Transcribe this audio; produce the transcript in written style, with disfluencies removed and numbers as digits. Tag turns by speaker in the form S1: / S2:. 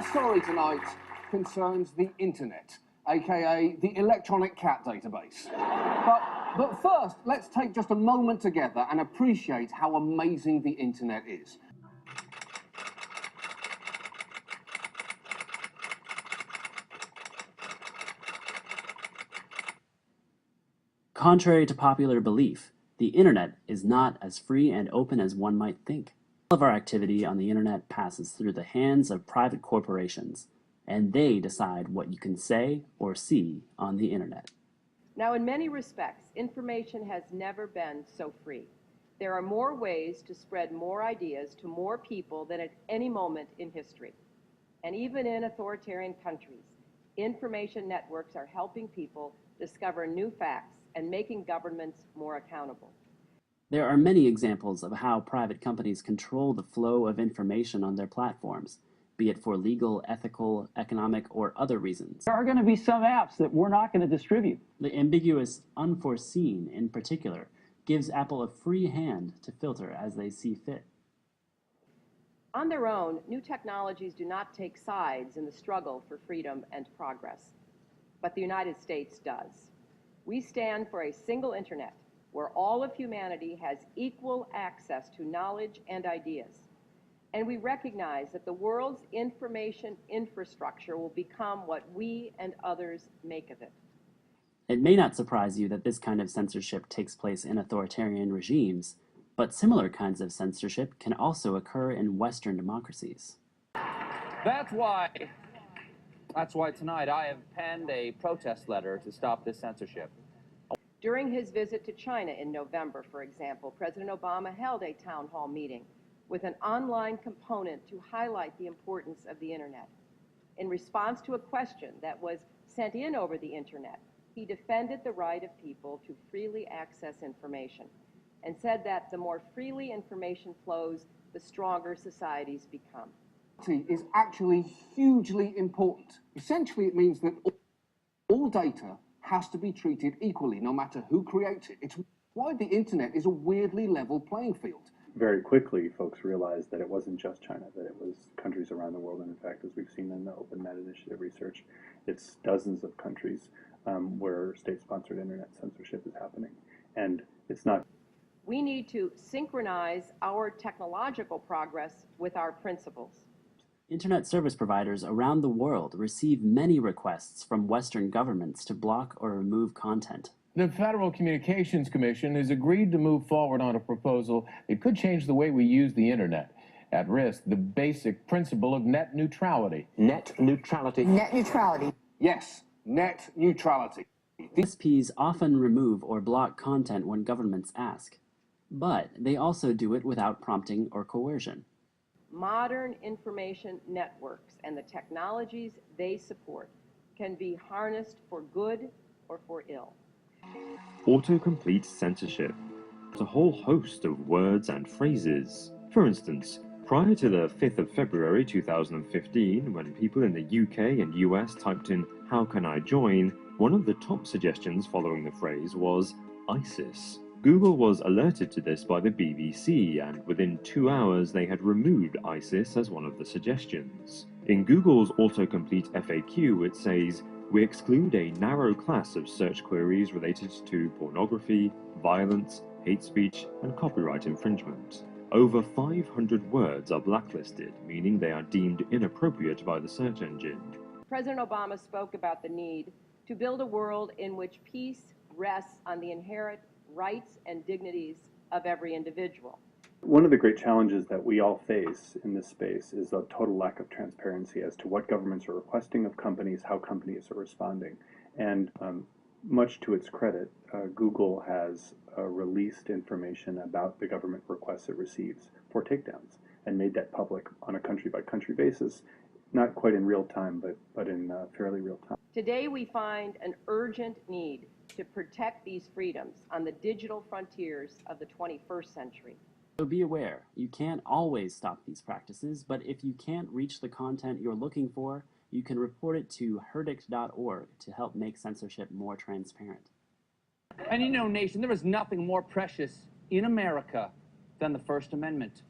S1: story tonight concerns the internet, aka the electronic cat database. But first, let's take just a moment together and appreciate how amazing the internet is.
S2: Contrary to popular belief, the internet is not as free and open as one might think. All of our activity on the internet passes through the hands of private corporations, and they decide what you can say or see on the internet.
S3: Now, in many respects, information has never been so free. There are more ways to spread more ideas to more people than at any moment in history. And even in authoritarian countries, information networks are helping people discover new facts and making governments more accountable.
S2: There are many examples of how private companies control the flow of information on their platforms, be it for legal, ethical, economic, or other reasons.
S4: There are going to be some apps that we're not going to distribute.
S2: The ambiguous unforeseen, in particular, gives Apple a free hand to filter as they see fit.
S3: On their own, new technologies do not take sides in the struggle for freedom and progress, but the United States does. We stand for a single internet where all of humanity has equal access to knowledge and ideas. And we recognize that the world's information infrastructure will become what we and others make of it.
S2: It may not surprise you that this kind of censorship takes place in authoritarian regimes, but similar kinds of censorship can also occur in Western democracies.
S5: That's why tonight I have penned a protest letter to stop this censorship.
S3: During his visit to China in November, for example, President Obama held a town hall meeting with an online component to highlight the importance of the internet. In response to a question that was sent in over the internet, he defended the right of people to freely access information and said that the more freely information flows, the stronger societies become.
S1: Is actually hugely important. Essentially, it means that all data has to be treated equally, no matter who creates it. It's why the internet is a weirdly level playing field.
S6: Very quickly, folks realized that it wasn't just China, that it was countries around the world. And in fact, as we've seen in the Open Net Initiative research, it's dozens of countries where state-sponsored internet censorship is happening. And it's not.
S3: We need to synchronize our technological progress with our principles.
S2: Internet service providers around the world receive many requests from Western governments to block or remove content.
S7: The Federal Communications Commission has agreed to move forward on a proposal that could change the way we use the internet. At risk, the basic principle of net neutrality.
S1: Net neutrality.
S8: Net neutrality.
S1: Yes, net neutrality.
S2: DSPs often remove or block content when governments ask, but they also do it without prompting or coercion.
S3: Modern information networks and the technologies they support can be harnessed for good or for ill.
S9: Autocomplete censorship. A whole host of words and phrases. For instance, prior to the 5th of February 2015, when people in the UK and US typed in "How can I join?", one of the top suggestions following the phrase was ISIS. Google was alerted to this by the BBC, and within 2 hours they had removed ISIS as one of the suggestions. In Google's autocomplete FAQ, it says, "We exclude a narrow class of search queries related to pornography, violence, hate speech, and copyright infringement." Over 500 words are blacklisted, meaning they are deemed inappropriate by the search engine.
S3: President Obama spoke about the need to build a world in which peace rests on the inherent rights and dignities of every individual.
S6: One of the great challenges that we all face in this space is the total lack of transparency as to what governments are requesting of companies, how companies are responding. And much to its credit, Google has released information about the government requests it receives for takedowns and made that public on a country-by-country basis, not quite in real time, but in fairly real time.
S3: Today we find an urgent need to protect these freedoms on the digital frontiers of the 21st century.
S2: So be aware, you can't always stop these practices, but if you can't reach the content you're looking for, you can report it to herdict.org to help make censorship more transparent.
S5: And you know, nation, there is nothing more precious in America than the First Amendment.